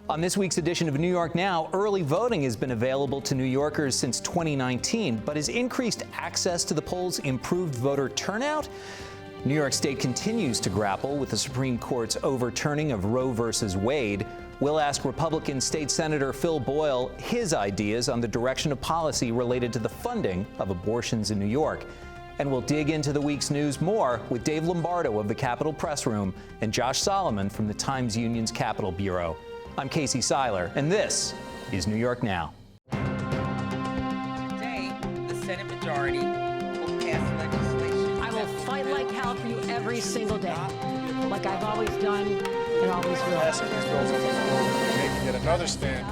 On this week's edition of New York Now, early voting has been available to New Yorkers since 2019, but has increased access to the polls improved voter turnout? New York State continues to grapple with the Supreme Court's overturning of Roe v. Wade. We'll ask Republican State Senator Phil Boyle his ideas on the direction of policy related to the funding of abortions in New York. And we'll dig into the week's news more with Dave Lombardo of the Capitol Press Room and Josh Solomon from the Times-Union's Capitol Bureau. I'm Casey Seiler, and this is New York Now. Today, the Senate majority will pass legislation. I will fight like hell for you every single day, like I've always done and always will. Passing these bills on the floor, making yet another stand.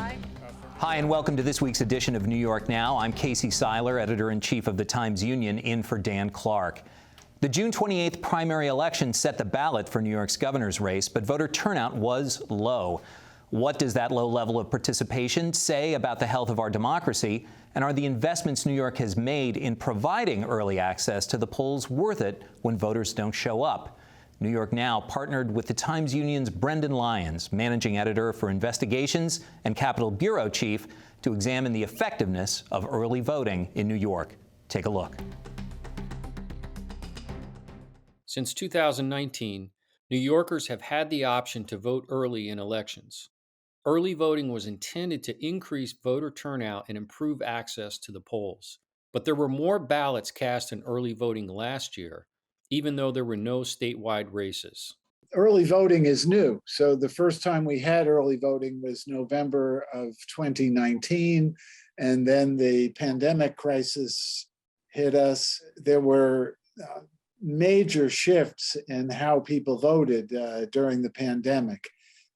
Hi, and welcome to this week's edition of New York Now. I'm Casey Seiler, editor-in-chief of the Times-Union, in for Dan Clark. The June 28th primary election set the ballot for New York's governor's race, but voter turnout was low. What does that low level of participation say about the health of our democracy? And are the investments New York has made in providing early access to the polls worth it when voters don't show up? New York Now partnered with the Times-Union's Brendan Lyons, managing editor for investigations and Capitol Bureau chief, to examine the effectiveness of early voting in New York. Take a look. Since 2019, New Yorkers have had the option to vote early in elections. Early voting was intended to increase voter turnout and improve access to the polls. But there were more ballots cast in early voting last year, even though there were no statewide races. Early voting is new. So the first time we had early voting was November of 2019, and then the pandemic crisis hit us. There were major shifts in how people voted during the pandemic.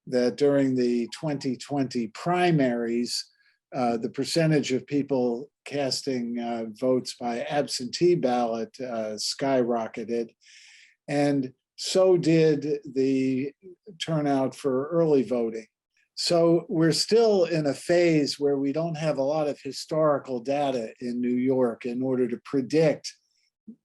That during the 2020 primaries, the percentage of people casting votes by absentee ballot skyrocketed, and so did the turnout for early voting. So we're still in a phase where we don't have a lot of historical data in New York in order to predict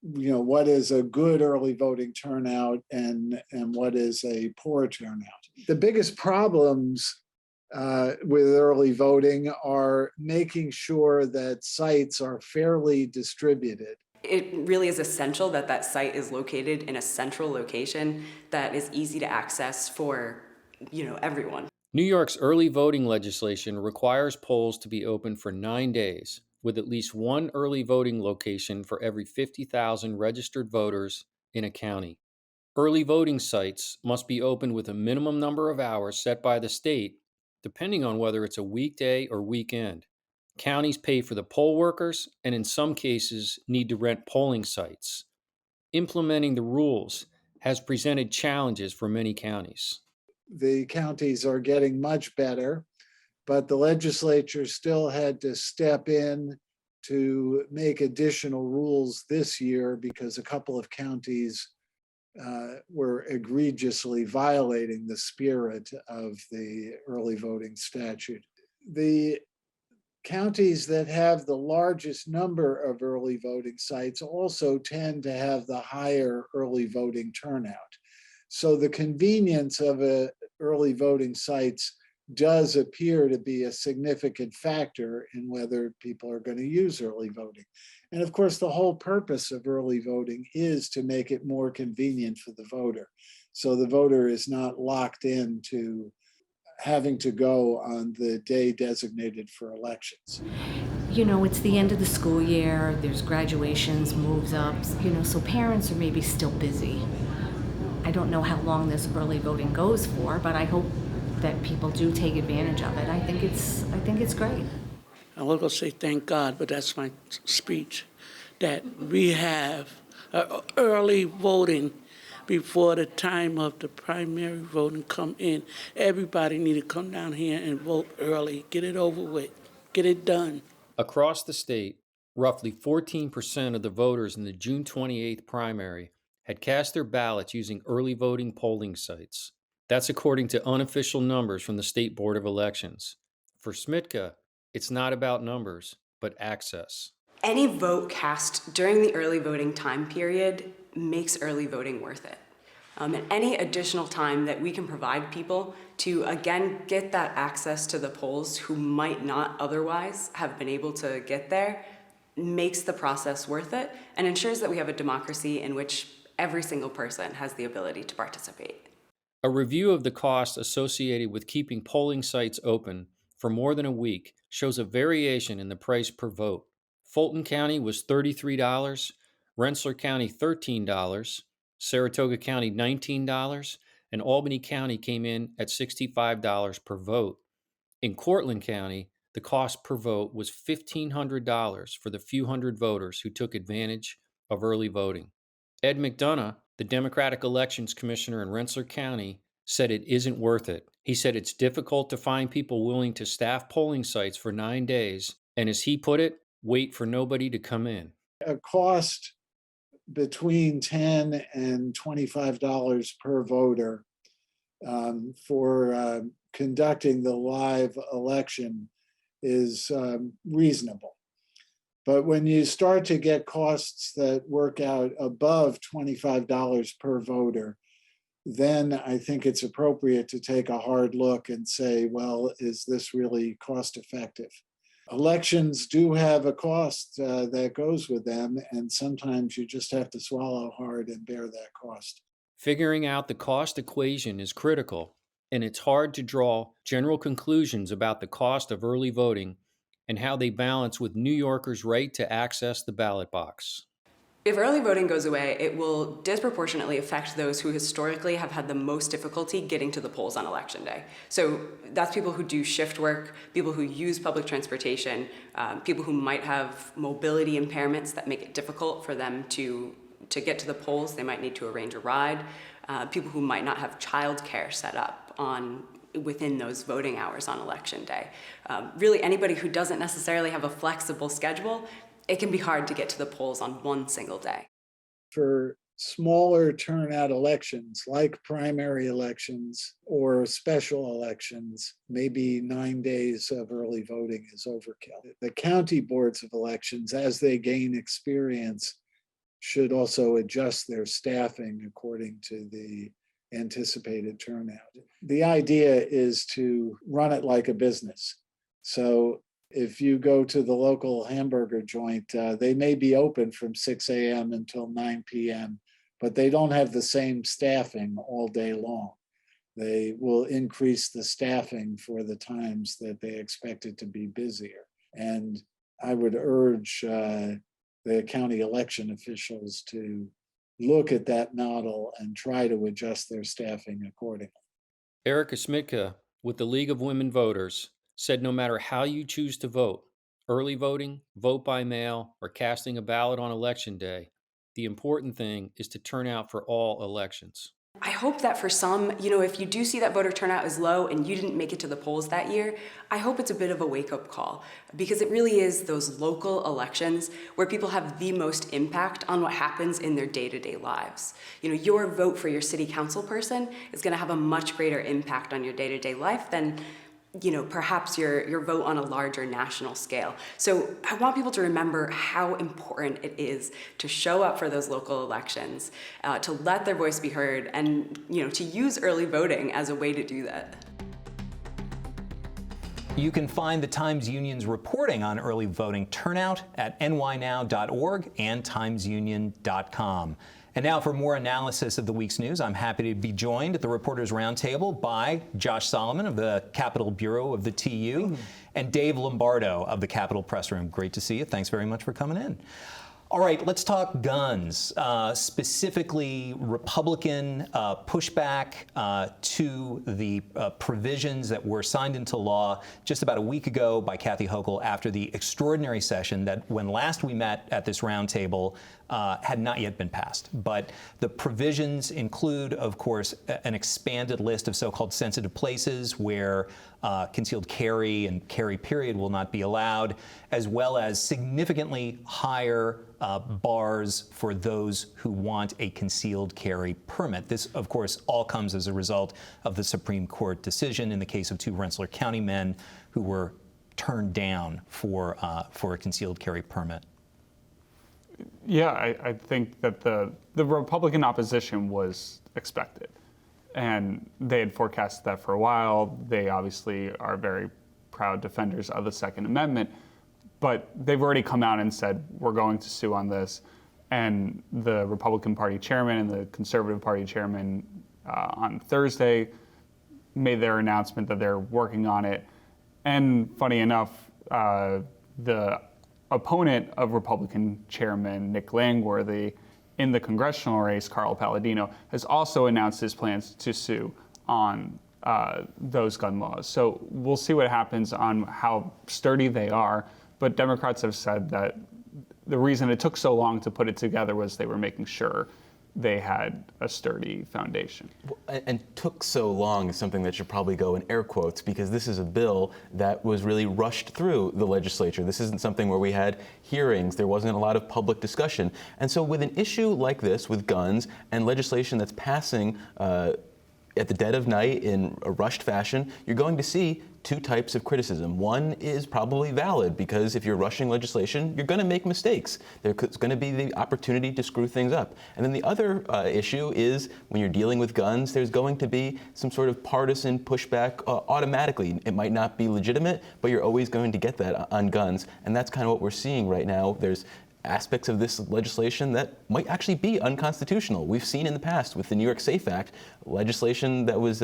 what is a good early voting turnout and what is a poor turnout. The biggest problems with early voting are making sure that sites are fairly distributed. It really is essential that that site is located in a central location that is easy to access for, everyone. New York's early voting legislation requires polls to be open for 9 days, with at least one early voting location for every 50,000 registered voters in a county. Early voting sites must be open with a minimum number of hours set by the state, depending on whether it's a weekday or weekend. Counties pay for the poll workers and in some cases need to rent polling sites. Implementing the rules has presented challenges for many counties. The counties are getting much better, but the legislature still had to step in to make additional rules this year because a couple of counties were egregiously violating the spirit of the early voting statute. The counties that have the largest number of early voting sites also tend to have the higher early voting turnout. So the convenience of early voting sites does appear to be a significant factor in whether people are going to use early voting. And of course, the whole purpose of early voting is to make it more convenient for the voter. So the voter is not locked into having to go on the day designated for elections. It's the end of the school year, there's graduations, moves ups, so parents are maybe still busy. I don't know how long this early voting goes for, but I hope that people do take advantage of it. I think it's great. I was going to say thank God, but that's my speech, that we have early voting before the time of the primary voting come in. Everybody need to come down here and vote early. Get it over with. Get it done. Across the state, roughly 14% of the voters in the June 28th primary had cast their ballots using early voting polling sites. That's according to unofficial numbers from the State Board of Elections. For SMITKA, it's not about numbers, but access. Any vote cast during the early voting time period makes early voting worth it. And any additional time that we can provide people to, again, get that access to the polls who might not otherwise have been able to get there makes the process worth it and ensures that we have a democracy in which every single person has the ability to participate. A review of the costs associated with keeping polling sites open for more than a week shows a variation in the price per vote. Fulton County was $33, Rensselaer County $13, Saratoga County $19, and Albany County came in at $65 per vote. In Cortland County, the cost per vote was $1,500 for the few hundred voters who took advantage of early voting. Ed McDonough, the Democratic Elections Commissioner in Rensselaer County, said it isn't worth it. He said it's difficult to find people willing to staff polling sites for 9 days, and as he put it, wait for nobody to come in. A cost between $10 and $25 per voter for conducting the live election is reasonable. But when you start to get costs that work out above $25 per voter, then I think it's appropriate to take a hard look and say, well, is this really cost effective? Elections do have a cost that goes with them, and sometimes you just have to swallow hard and bear that cost. Figuring out the cost equation is critical, and it's hard to draw general conclusions about the cost of early voting and how they balance with New Yorkers' right to access the ballot box. If early voting goes away, it will disproportionately affect those who historically have had the most difficulty getting to the polls on Election Day. So that's people who do shift work, people who use public transportation, people who might have mobility impairments that make it difficult for them to get to the polls. They might need to arrange a ride. People who might not have childcare set up within those voting hours on Election Day. Really, anybody who doesn't necessarily have a flexible schedule, it can be hard to get to the polls on one single day. For smaller turnout elections, like primary elections or special elections, maybe 9 days of early voting is overkill. The county boards of elections, as they gain experience, should also adjust their staffing according to the anticipated turnout. The idea is to run it like a business. So if you go to the local hamburger joint, they may be open from 6 a.m. until 9 p.m., but they don't have the same staffing all day long. They will increase the staffing for the times that they expect it to be busier. And I would urge the county election officials to look at that model and try to adjust their staffing accordingly. Erica Smitka with the League of Women Voters said no matter how you choose to vote, early voting, vote by mail, or casting a ballot on Election Day, the important thing is to turn out for all elections. I hope that for some, if you do see that voter turnout is low and you didn't make it to the polls that year, I hope it's a bit of a wake-up call, because it really is those local elections where people have the most impact on what happens in their day-to-day lives. Your vote for your city council person is going to have a much greater impact on your day-to-day life than perhaps your vote on a larger national scale. So I want people to remember how important it is to show up for those local elections, to let their voice be heard, and to use early voting as a way to do that. You can find the Times-Union's reporting on early voting turnout at nynow.org and timesunion.com. And now for more analysis of the week's news, I'm happy to be joined at the Reporters Roundtable by Josh Solomon of the Capitol Bureau of the TU and Dave Lombardo of the Capitol Press Room. Great to see you. Thanks very much for coming in. All right, let's talk guns, specifically Republican pushback to the provisions that were signed into law just about a week ago by Kathy Hochul after the extraordinary session that, when last we met at this roundtable, had not yet been passed. But the provisions include, of course, an expanded list of so-called sensitive places where concealed carry and carry period will not be allowed, as well as significantly higher bars for those who want a concealed carry permit. This, of course, all comes as a result of the Supreme Court decision in the case of 2 Rensselaer County men who were turned down for a concealed carry permit. Yeah, I think that the Republican opposition was expected, and they had forecasted that for a while. They obviously are very proud defenders of the Second Amendment, but they've already come out and said, we're going to sue on this. And the Republican Party chairman and the Conservative Party chairman on Thursday made their announcement that they're working on it. And funny enough, the opponent of Republican Chairman Nick Langworthy in the congressional race, Carl Palladino, has also announced his plans to sue on those gun laws. So we'll see what happens on how sturdy they are. But Democrats have said that the reason it took so long to put it together was they were making sure they had a sturdy foundation. And took so long is something that should probably go in air quotes, because this is a bill that was really rushed through the legislature. This isn't something where we had hearings. There wasn't a lot of public discussion. And so with an issue like this, with guns and legislation that's passing at the dead of night in a rushed fashion, you're going to see two types of criticism. One is probably valid, because if you're rushing legislation, you're going to make mistakes. There's going to be the opportunity to screw things up. And then the other issue is when you're dealing with guns, there's going to be some sort of partisan pushback automatically. It might not be legitimate, but you're always going to get that on guns. And that's kind of what we're seeing right now. There's aspects of this legislation that might actually be unconstitutional. We've seen in the past with the New York SAFE Act, legislation that was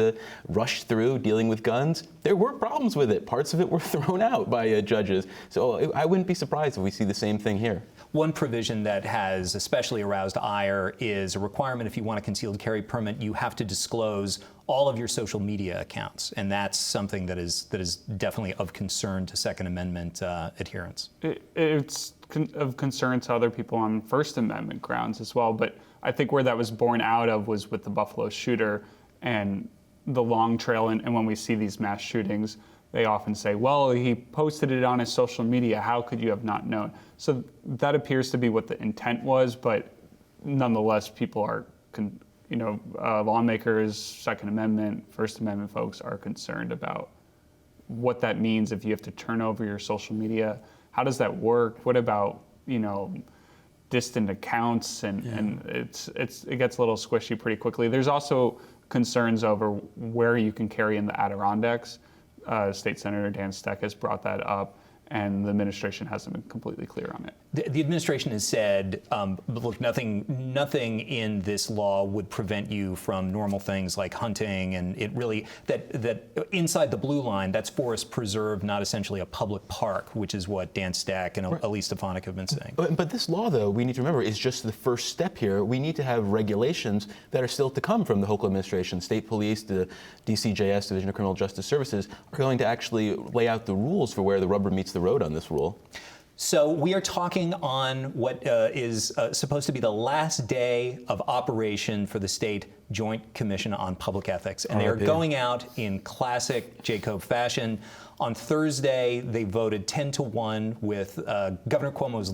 rushed through dealing with guns. There were problems with it. Parts of it were thrown out by judges. So I wouldn't be surprised if we see the same thing here. One provision that has especially aroused ire is a requirement if you want a concealed carry permit, you have to disclose all of your social media accounts. And that's something that is definitely of concern to Second Amendment adherence. It's of concern to other people on First Amendment grounds as well. But I think where that was born out of was with the Buffalo shooter and the long trail. And when we see these mass shootings, they often say, well, he posted it on his social media. How could you have not known? So that appears to be what the intent was. But nonetheless, people are, lawmakers, Second Amendment, First Amendment folks are concerned about what that means if you have to turn over your social media. How does that work? What about, distant accounts? And it gets a little squishy pretty quickly. There's also concerns over where you can carry in the Adirondacks. State Senator Dan Steck has brought that up, and the administration hasn't been completely clear on it. The administration has said, look, nothing in this law would prevent you from normal things like hunting, and it really, that inside the blue line, that's forest preserve, not essentially a public park, which is what Dan Steck and Elise Stefanik have been saying. But this law, though, we need to remember, is just the first step here. We need to have regulations that are still to come from the Hochul administration. State police, the DCJS, Division of Criminal Justice Services, are going to actually lay out the rules for where the rubber meets the road on this rule. So we are talking on what is supposed to be the last day of operation for the State Joint Commission on Public Ethics. And they are going out in classic Jacob fashion. On Thursday, they voted 10-1 with Governor Cuomo's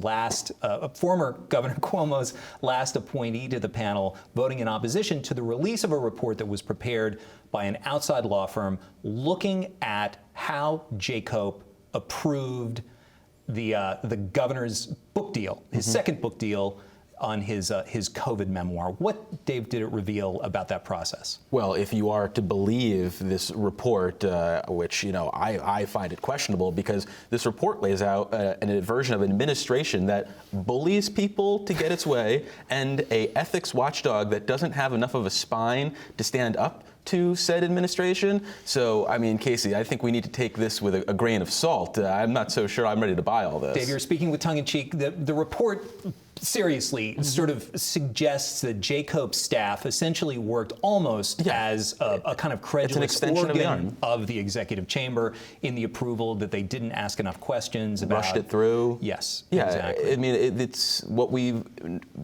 former Governor Cuomo's last appointee to the panel, voting in opposition to the release of a report that was prepared by an outside law firm looking at how Jacob approved the governor's book deal, his second book deal on his COVID memoir. What, Dave, did it reveal about that process? Well, if you are to believe this report, which I find it questionable, because this report lays out a version of an administration that bullies people to get its way, and a ethics watchdog that doesn't have enough of a spine to stand up to said administration. So, Casey, I think we need to take this with a grain of salt. I'm not so sure I'm ready to buy all this. Dave, you're speaking with tongue in cheek. The report seriously sort of suggests that Jacob's staff essentially worked almost as a kind of credulous organ of the executive chamber in the approval, that they didn't ask enough questions about. Rushed it through. Yes, yeah, exactly. It's what we've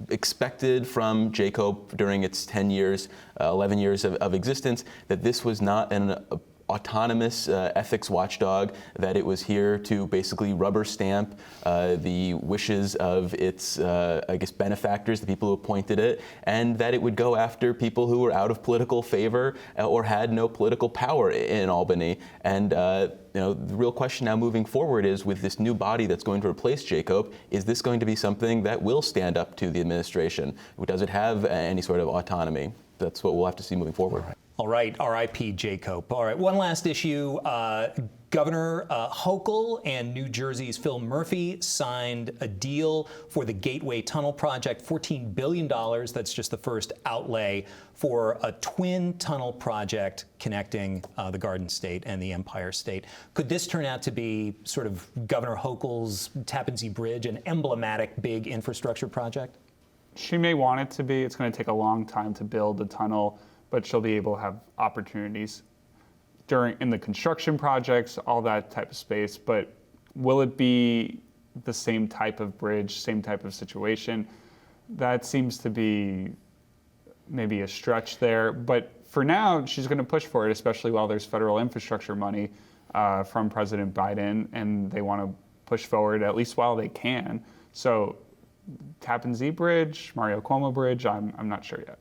expected from Jacob during its 10 years, 11 years of existence, that this was not autonomous ethics watchdog, that it was here to basically rubber stamp the wishes of its, I guess, benefactors, the people who appointed it, and that it would go after people who were out of political favor or had no political power in Albany. And the real question now moving forward is, with this new body that's going to replace Jacob, is this going to be something that will stand up to the administration? Does it have any sort of autonomy? That's what we'll have to see moving forward. All right, R.I.P. Jacob. All right, one last issue. Governor Hochul and New Jersey's Phil Murphy signed a deal for the Gateway Tunnel project, $14 billion. That's just the first outlay for a twin tunnel project connecting the Garden State and the Empire State. Could this turn out to be sort of Governor Hochul's Tappan Zee Bridge, an emblematic big infrastructure project? She may want it to be. It's going to take a long time to build the tunnel, but she'll be able to have opportunities in the construction projects, all that type of space. But will it be the same type of bridge, same type of situation? That seems to be maybe a stretch there. But for now, she's going to push for it, especially while there's federal infrastructure money from President Biden, and they want to push forward at least while they can. So Tappan Zee Bridge, Mario Cuomo Bridge, I'm not sure yet.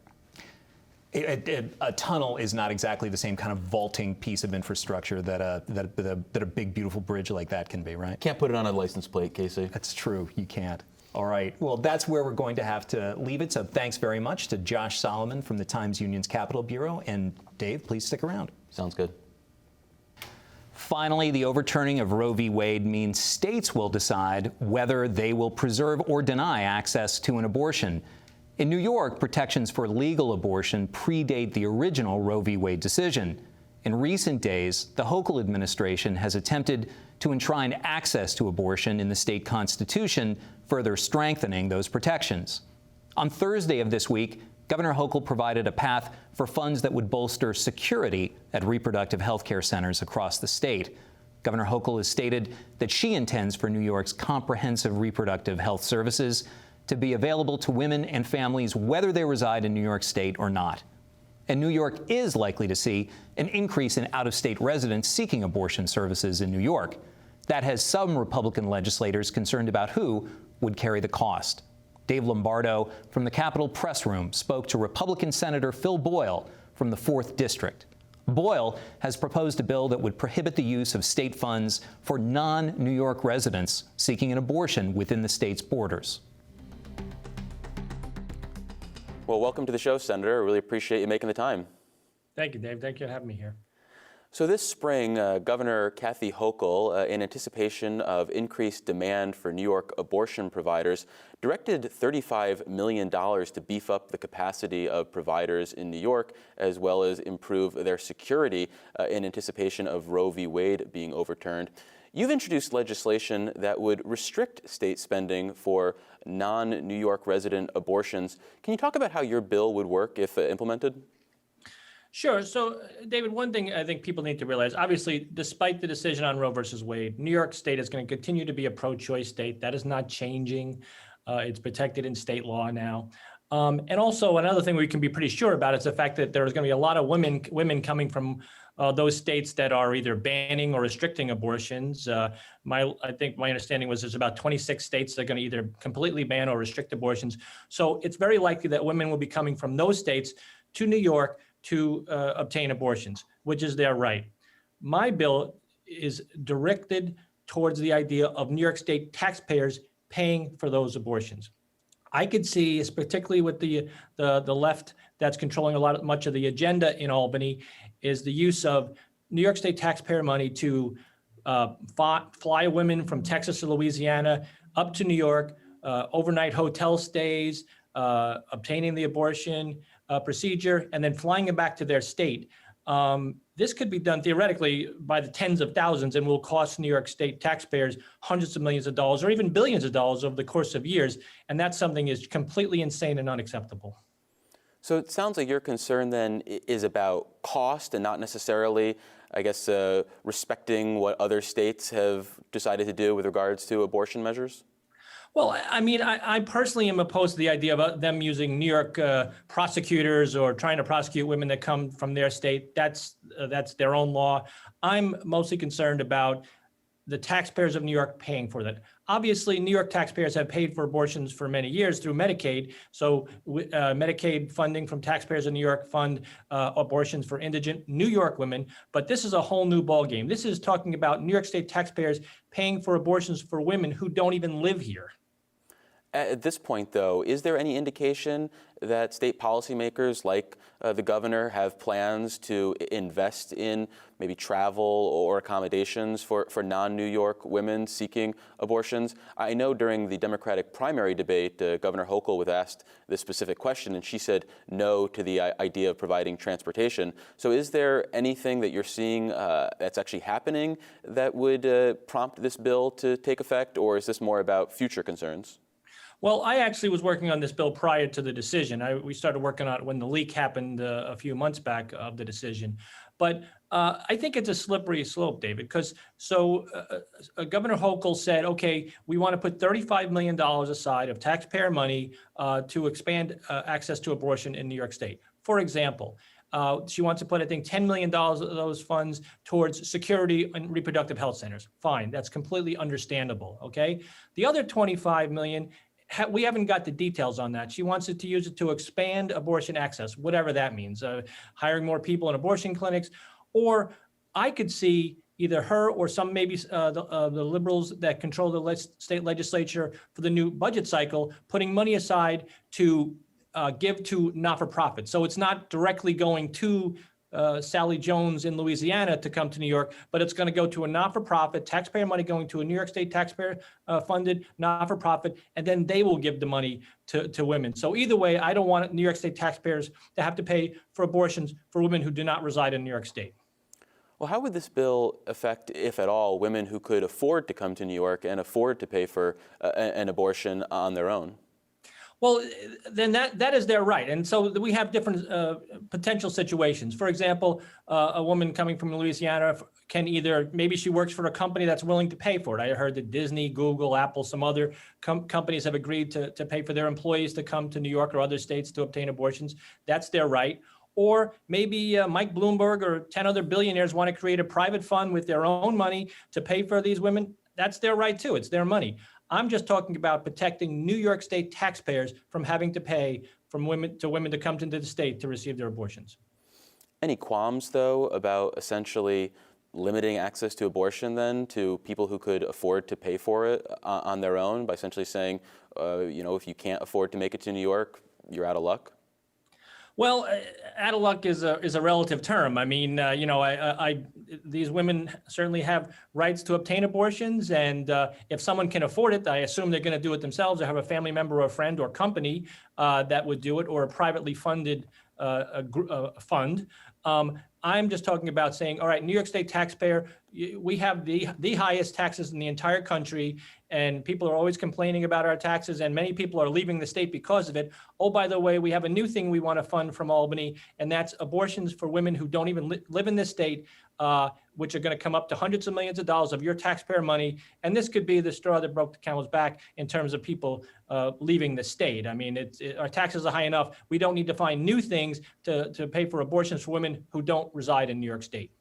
A tunnel is not exactly the same kind of vaulting piece of infrastructure that a big, beautiful bridge like that can be, right? Can't put it on a license plate, Casey. That's true. You can't. All right. Well, that's where we're going to have to leave it. So thanks very much to Josh Solomon from the Times-Union's Capitol Bureau. And Dave, please stick around. Sounds good. Finally, the overturning of Roe v. Wade means states will decide whether they will preserve or deny access to an abortion. In New York, protections for legal abortion predate the original Roe v. Wade decision. In recent days, the Hochul administration has attempted to enshrine access to abortion in the state constitution, further strengthening those protections. On Thursday of this week, Governor Hochul provided a path for funds that would bolster security at reproductive health care centers across the state. Governor Hochul has stated that she intends for New York's comprehensive reproductive health services to be available to women and families whether they reside in New York State or not. And New York is likely to see an increase in out-of-state residents seeking abortion services in New York. That has some Republican legislators concerned about who would carry the cost. Dave Lombardo from the Capitol Press Room spoke to Republican Senator Phil Boyle from the 4th District. Boyle has proposed a bill that would prohibit the use of state funds for non-New York residents seeking an abortion within the state's borders. Well, welcome to the show, Senator. I really appreciate you making the time. Thank you, Dave. Thank you for having me here. So this spring, Governor Kathy Hochul, in anticipation of increased demand for New York abortion providers, directed $35 million to beef up the capacity of providers in New York, as well as improve their security in anticipation of Roe v. Wade being overturned. You've introduced legislation that would restrict state spending for non-New York resident abortions. Can you talk about how your bill would work if implemented? Sure. So, David, one thing I think people need to realize, obviously, despite the decision on Roe versus Wade, New York State is going to continue to be a pro-choice state. That is not changing. It's protected in state law now. And also, another thing we can be pretty sure about is the fact that there's going to be a lot of women coming from those states that are either banning or restricting abortions. I think my understanding was there's about 26 states that are going to either completely ban or restrict abortions. So it's very likely that women will be coming from those states to New York to obtain abortions, which is their right. My bill is directed towards the idea of New York State taxpayers paying for those abortions. I could see, particularly with the left that's controlling much of the agenda in Albany, is the use of New York State taxpayer money to fly women from Texas or Louisiana up to New York, overnight hotel stays, obtaining the abortion procedure, and then flying them back to their state. This could be done theoretically by the tens of thousands and will cost New York State taxpayers hundreds of millions of dollars or even billions of dollars over the course of years. And that's something is completely insane and unacceptable. So it sounds like your concern then is about cost and not necessarily, I guess, respecting what other states have decided to do with regards to abortion measures? Well, I mean, I personally am opposed to the idea of them using New York prosecutors or trying to prosecute women that come from their state. That's their own law. I'm mostly concerned about the taxpayers of New York paying for that. Obviously, New York taxpayers have paid for abortions for many years through Medicaid. So Medicaid funding from taxpayers in New York fund abortions for indigent New York women. But this is a whole new ballgame. This is talking about New York State taxpayers paying for abortions for women who don't even live here. At this point, though, is there any indication that state policymakers like the governor have plans to invest in maybe travel or accommodations for non-New York women seeking abortions? I know during the Democratic primary debate, Governor Hochul was asked this specific question, and she said no to the idea of providing transportation. So is there anything that you're seeing that's actually happening that would prompt this bill to take effect, or is this more about future concerns? Well, I actually was working on this bill prior to the decision. We started working on it when the leak happened a few months back of the decision. But I think it's a slippery slope, David, because Governor Hochul said, okay, we want to put $35 million aside of taxpayer money to expand access to abortion in New York State. For example, she wants to put, I think, $10 million of those funds towards security and reproductive health centers. Fine, that's completely understandable, okay? The other $25 million, we haven't got the details on that. She wants it to use it to expand abortion access, whatever that means, hiring more people in abortion clinics, or I could see either her or some maybe the liberals that control the state legislature for the new budget cycle, putting money aside to give to not-for-profits. So it's not directly going to Sally Jones in Louisiana to come to New York, but it's going to go to a not-for-profit, taxpayer money going to a New York State taxpayer funded not-for-profit, and then they will give the money to women. So either way, I don't want New York State taxpayers to have to pay for abortions for women who do not reside in New York State. Well, how would this bill affect, if at all, women who could afford to come to New York and afford to pay for an abortion on their own? Well, then that is their right. And so we have different potential situations. For example, a woman coming from Louisiana can either, maybe she works for a company that's willing to pay for it. I heard that Disney, Google, Apple, some other companies have agreed to pay for their employees to come to New York or other states to obtain abortions. That's their right. Or maybe Mike Bloomberg or 10 other billionaires want to create a private fund with their own money to pay for these women. That's their right too. It's their money. I'm just talking about protecting New York State taxpayers from having to pay from women to come into the state to receive their abortions. Any qualms, though, about essentially limiting access to abortion then to people who could afford to pay for it on their own by essentially saying, if you can't afford to make it to New York, you're out of luck? Well, out of luck is a relative term. I mean, these women certainly have rights to obtain abortions, and if someone can afford it, I assume they're going to do it themselves, or have a family member or a friend or company that would do it, or a privately funded fund. I'm just talking about saying, all right, New York State taxpayer, we have the highest taxes in the entire country, and people are always complaining about our taxes, and many people are leaving the state because of it. Oh, by the way, we have a new thing we want to fund from Albany, and that's abortions for women who don't even live in this state, which are going to come up to hundreds of millions of dollars of your taxpayer money. And this could be the straw that broke the camel's back in terms of people leaving the state. I mean, our taxes are high enough. We don't need to find new things to pay for abortions for women who don't reside in New York State.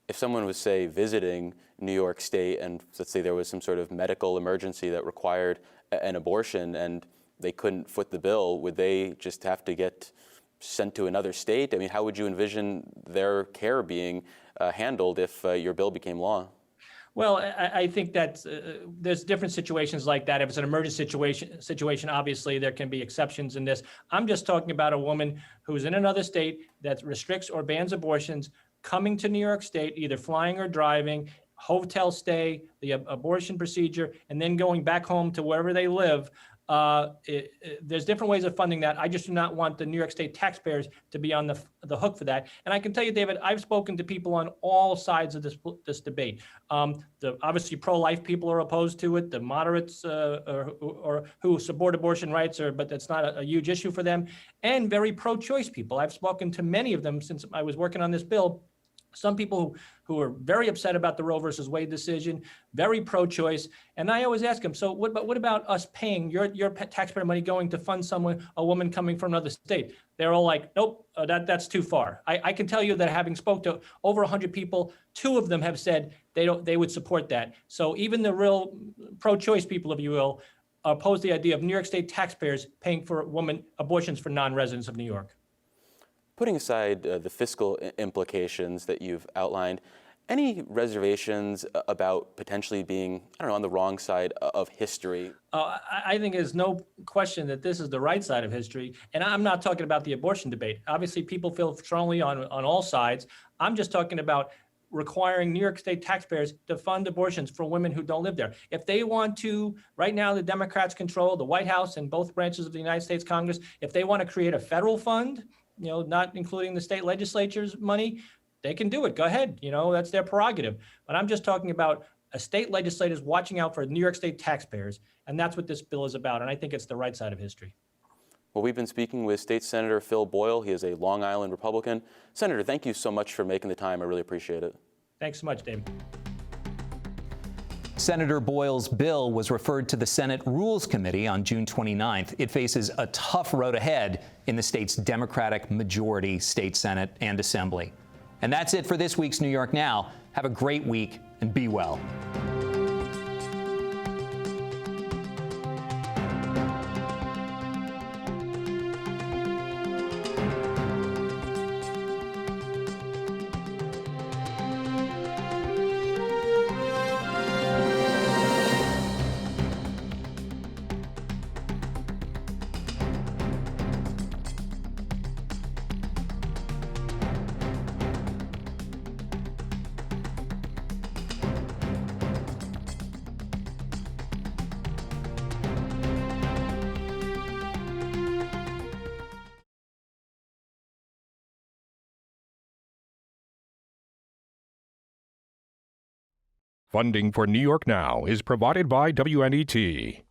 If someone was, say, visiting New York State and let's say there was some sort of medical emergency that required an abortion and they couldn't foot the bill, would they just have to get sent to another state? I mean, how would you envision their care being handled if your bill became law? Well, I think that there's different situations like that. If it's an emergency situation, obviously there can be exceptions in this. I'm just talking about a woman who's in another state that restricts or bans abortions, coming to New York State, either flying or driving, hotel stay, the abortion procedure, and then going back home to wherever they live. There's different ways of funding that. I just do not want the New York State taxpayers to be on the hook for that. And I can tell you, David, I've spoken to people on all sides of this debate. The obviously pro-life people are opposed to it. The moderates or who support abortion rights but that's not a huge issue for them. And very pro-choice people. I've spoken to many of them since I was working on this bill. some people who are very upset about the Roe versus Wade decision, very pro-choice. And I always ask them, so what about us paying your taxpayer money going to fund a woman coming from another state? They're all like, nope, that's too far. I can tell you that having spoke to over 100 people, 2 of them have said they would support that. So even the real pro-choice people, if you will, oppose the idea of New York State taxpayers paying for women abortions for non-residents of New York. Putting aside the fiscal implications that you've outlined, any reservations about potentially being, on the wrong side of history? I think there's no question that this is the right side of history. And I'm not talking about the abortion debate. Obviously, people feel strongly on all sides. I'm just talking about requiring New York State taxpayers to fund abortions for women who don't live there. If they want to, right now the Democrats control the White House and both branches of the United States Congress. If they want to create a federal fund, not including the state legislature's money, they can do it. Go ahead. That's their prerogative. But I'm just talking about a state legislators watching out for New York State taxpayers. And that's what this bill is about. And I think it's the right side of history. Well, we've been speaking with State Senator Phil Boyle. He is a Long Island Republican. Senator, thank you so much for making the time. I really appreciate it. Thanks so much, David. Senator Boyle's bill was referred to the Senate Rules Committee on June 29th. It faces a tough road ahead in the state's Democratic majority state Senate and Assembly. And that's it for this week's New York Now. Have a great week and be well. Funding for New York Now is provided by WNET.